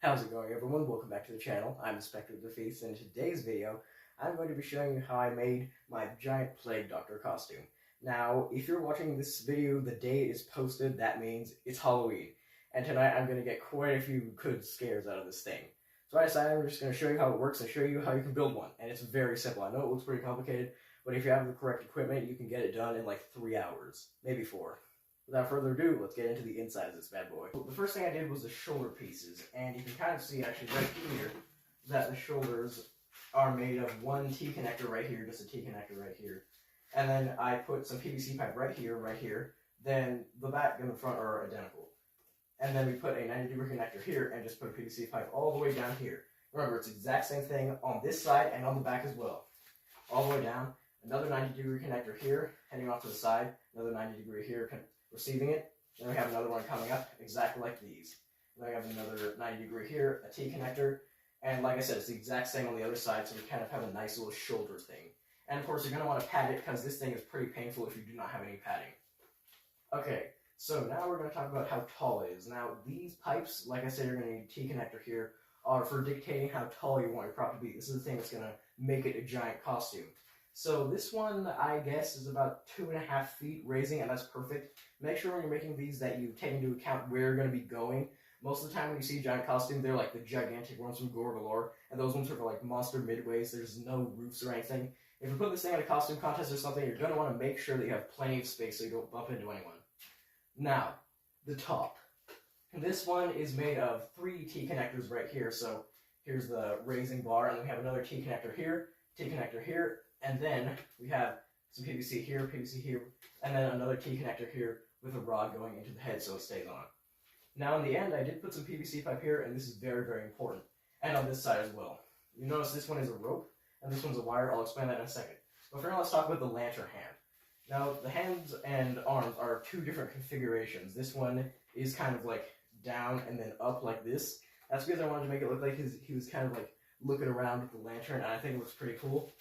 How's it going, everyone? Welcome back to the channel. I'm Spectre of the Feast, and in today's video, I'm going to be showing you how I made my giant Plague Doctor costume. Now, if you're watching this video the day it is posted, that means it's Halloween. And tonight I'm going to get quite a few good scares out of this thing. So I decided I'm just going to show you how it works and show you how you can build one. And it's very simple. I know it looks pretty complicated, but if you have the correct equipment, you can get it done in like 3 hours, maybe 4. Without further ado, let's get into the inside of this bad boy. The first thing I did was the shoulder pieces, and you can kind of see actually right here that the shoulders are made of one T-connector right here, just a T-connector right here. And then I put some PVC pipe right here, then the back and the front are identical. And then we put a 90-degree connector here and just put a PVC pipe all the way down here. Remember, it's the exact same thing on this side and on the back as well. All the way down, another 90-degree connector here, heading off to the side, another 90-degree here, receiving it. Then we have another one coming up, exactly like these. Then we have another 90-degree here, a T-connector, and like I said, it's the exact same on the other side, so we kind of have a nice little shoulder thing. And of course, you're going to want to pad it, because this thing is pretty painful if you do not have any padding. Okay, so now we're going to talk about how tall it is. Now, these pipes, like I said, you're going to need a T-connector here, are for dictating how tall you want your prop to be. This is the thing that's going to make it a giant costume. So this one, I guess, is about 2.5 feet raising, and that's perfect. Make sure when you're making these that you take into account where you're going to be going. Most of the time when you see giant costume, they're like the gigantic ones from Gore Galore, and those ones are for like monster midways. There's no roofs or anything. If you put this thing in a costume contest or something, you're going to want to make sure that you have plenty of space so you don't bump into anyone. Now, the top. This one is made of 3 T-connectors right here, so here's the raising bar, and then we have another T-connector here, and then we have some PVC here, and then another T-connector here with a rod going into the head so it stays on. Now in the end, I did put some PVC pipe here, and this is very, very important. And on this side as well. You notice this one is a rope, and this one's a wire. I'll explain that in a second. But for now, let's talk about the lantern hand. Now, the hands and arms are 2 different configurations. This one is kind of like down and then up like this. That's because I wanted to make it look like he was kind of like looking around at the lantern, and I think it looks pretty cool.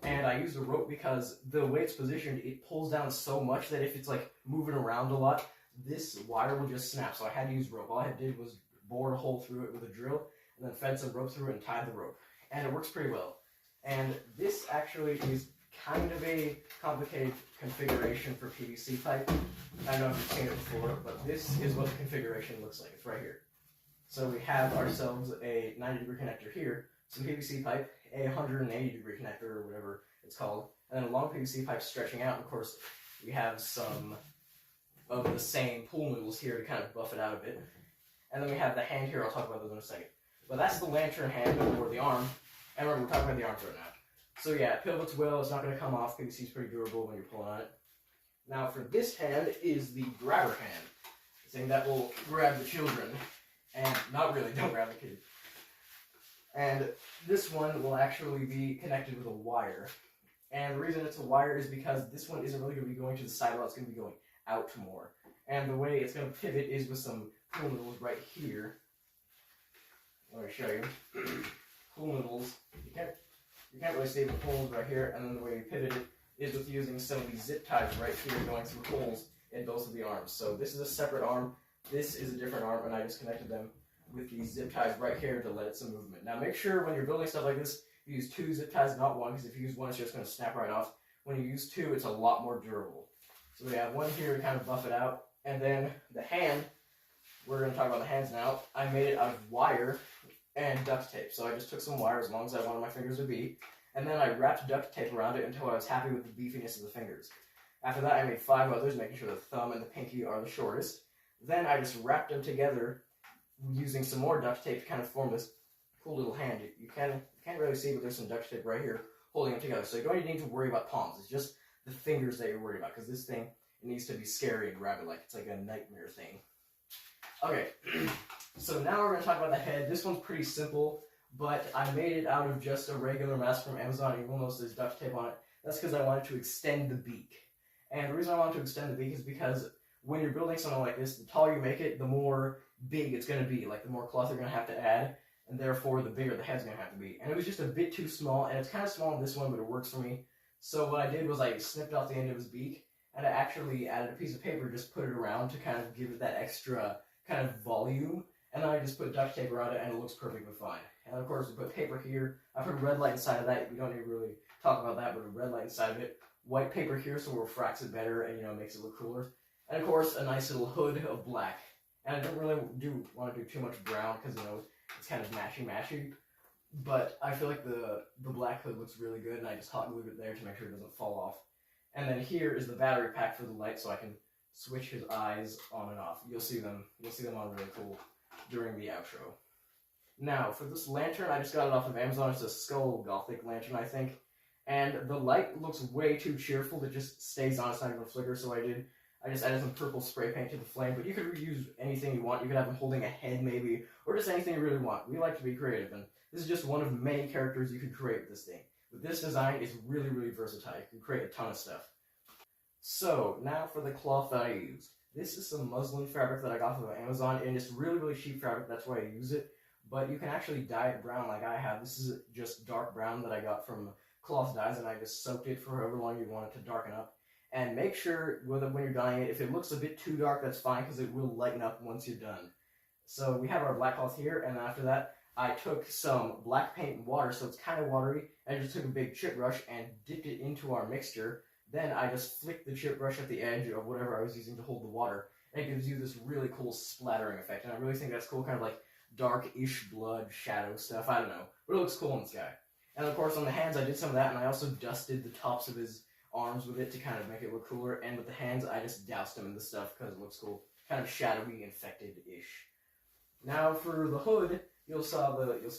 And I used a rope because the way it's positioned, it pulls down so much that if it's like moving around a lot, this wire will just snap. So I had to use rope. All I did was bore a hole through it with a drill, and then fed some rope through it and tied the rope. And it works pretty well. And this actually is kind of a complicated configuration for PVC pipe. I don't know if you've seen it before, but this is what the configuration looks like. It's right here. So we have ourselves a 90-degree connector here, some PVC pipe, a 180-degree connector, or whatever it's called, and then a long PVC pipe stretching out. And of course, we have some of the same pool noodles here to kind of buff it out a bit. And then we have the hand here. I'll talk about those in a second. But that's the lantern hand, or the arm. And remember, we're talking about the arms right now. So yeah, it pivots well. It's not going to come off. PVC is pretty durable when you're pulling on it. Now for this hand is the grabber hand. The thing that will grab the children. And not really, don't grab the kids. And this one will actually be connected with a wire. And the reason it's a wire is because this one isn't really going to be going to the side wall, it's going to be going out more. And the way it's going to pivot is with some pool noodles right here. Let me show you. Pool noodles. You can't really see the pool noodles right here, and then the way you pivot it is with using some of these zip ties right here going through holes in both of the arms. So this is a separate arm, this is a different arm, and I just connected them with these zip ties right here to let it some movement. Now make sure when you're building stuff like this, you use 2 zip ties, not 1, because if you use 1, it's just going to snap right off. When you use 2, it's a lot more durable. So we have 1 here to kind of buff it out, and then the hand, we're going to talk about the hands now. I made it out of wire and duct tape. So I just took some wire as long as I wanted my fingers to be, and then I wrapped duct tape around it until I was happy with the beefiness of the fingers. After that, I made 5 others, making sure the thumb and the pinky are the shortest. Then I just wrapped them together using some more duct tape to kind of form this cool little hand. You can't really see, but there's some duct tape right here holding them together. So you don't even need to worry about palms. It's just the fingers that you're worried about, because this thing, it needs to be scary and rabbit-like. It's like a nightmare thing. Okay, so now we're going to talk about the head. This one's pretty simple, but I made it out of just a regular mask from Amazon. You will notice there's duct tape on it. That's because I wanted to extend the beak. And the reason I wanted to extend the beak is because when you're building something like this, the taller you make it, the more big it's going to be. Like, the more cloth you're going to have to add, and therefore the bigger the head's going to have to be. And it was just a bit too small, and it's kind of small in this one, but it works for me. So what I did was I snipped off the end of his beak, and I actually added a piece of paper, just put it around to kind of give it that extra kind of volume, and then I just put duct tape around it, and it looks perfectly fine. And of course, we put paper here. I put a red light inside of that. We don't need to really talk about that, but a red light inside of it. White paper here, so it refracts it better and makes it look cooler. And of course, a nice little hood of black. And I don't really want to do too much brown because it's kind of matchy. But I feel like the black hood looks really good, and I just hot glued it there to make sure it doesn't fall off. And then here is the battery pack for the light, so I can switch his eyes on and off. You'll see them on really cool during the outro. Now, for this lantern, I just got it off of Amazon. It's a skull gothic lantern, I think. And the light looks way too cheerful. It just stays on. It's not even flicker, so I just added some purple spray paint to the flame. But you could reuse anything you want. You could have him holding a head, maybe, or just anything you really want. We like to be creative, and this is just one of many characters you could create with this thing. But this design is really, really versatile. You can create a ton of stuff. So, now for the cloth that I used. This is some muslin fabric that I got from Amazon, and it's really, really cheap fabric. That's why I use it. But you can actually dye it brown like I have. This is just dark brown that I got from Cloth Dyes, and I just soaked it for however long you want it to darken up. And make sure when you're dyeing it, if it looks a bit too dark, that's fine, because it will lighten up once you're done. So we have our black cloth here, and after that, I took some black paint and water, so it's kind of watery. I just took a big chip brush and dipped it into our mixture. Then I just flicked the chip brush at the edge of whatever I was using to hold the water, and it gives you this really cool splattering effect. And I really think that's cool, kind of like dark-ish blood shadow stuff. I don't know, but it looks cool in the sky. And of course on the hands I did some of that, and I also dusted the tops of his arms with it to kind of make it look cooler. And with the hands I just doused him in the stuff because it looks cool, kind of shadowy, infected-ish. Now for the hood, you'll see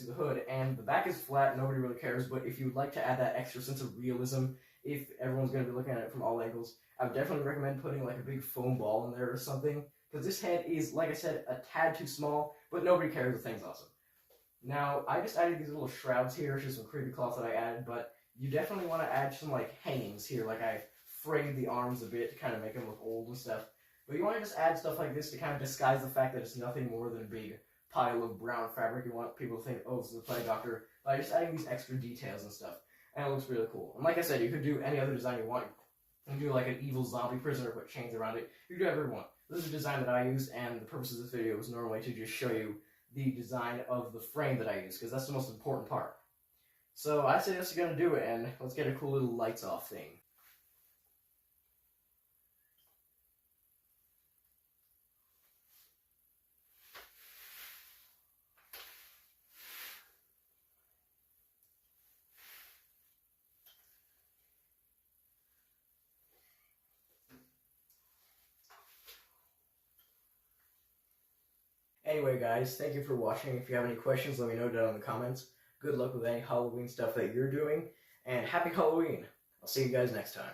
the hood, and the back is flat. Nobody really cares, but if you'd like to add that extra sense of realism, if everyone's going to be looking at it from all angles, I would definitely recommend putting like a big foam ball in there or something. Because this head is, like I said, a tad too small, but nobody cares. The thing's awesome. Now, I just added these little shrouds here. It's just some creepy cloth that I added, but you definitely want to add some, like, hangings here. Like, I frayed the arms a bit to kind of make them look old and stuff. But you want to just add stuff like this to kind of disguise the fact that it's nothing more than a big pile of brown fabric. You want people to think, oh, this is a Plague Doctor, by just adding these extra details and stuff. And it looks really cool. And like I said, you could do any other design you want. You can do, like, an evil zombie prisoner, put chains around it. You can do whatever you want. This is a design that I used, and the purpose of this video was normally to just show you the design of the frame that I use, because that's the most important part. So I say that's going to do it, and let's get a cool little lights off thing. Anyway guys, thank you for watching. If you have any questions, let me know down in the comments. Good luck with any Halloween stuff that you're doing, and happy Halloween! I'll see you guys next time.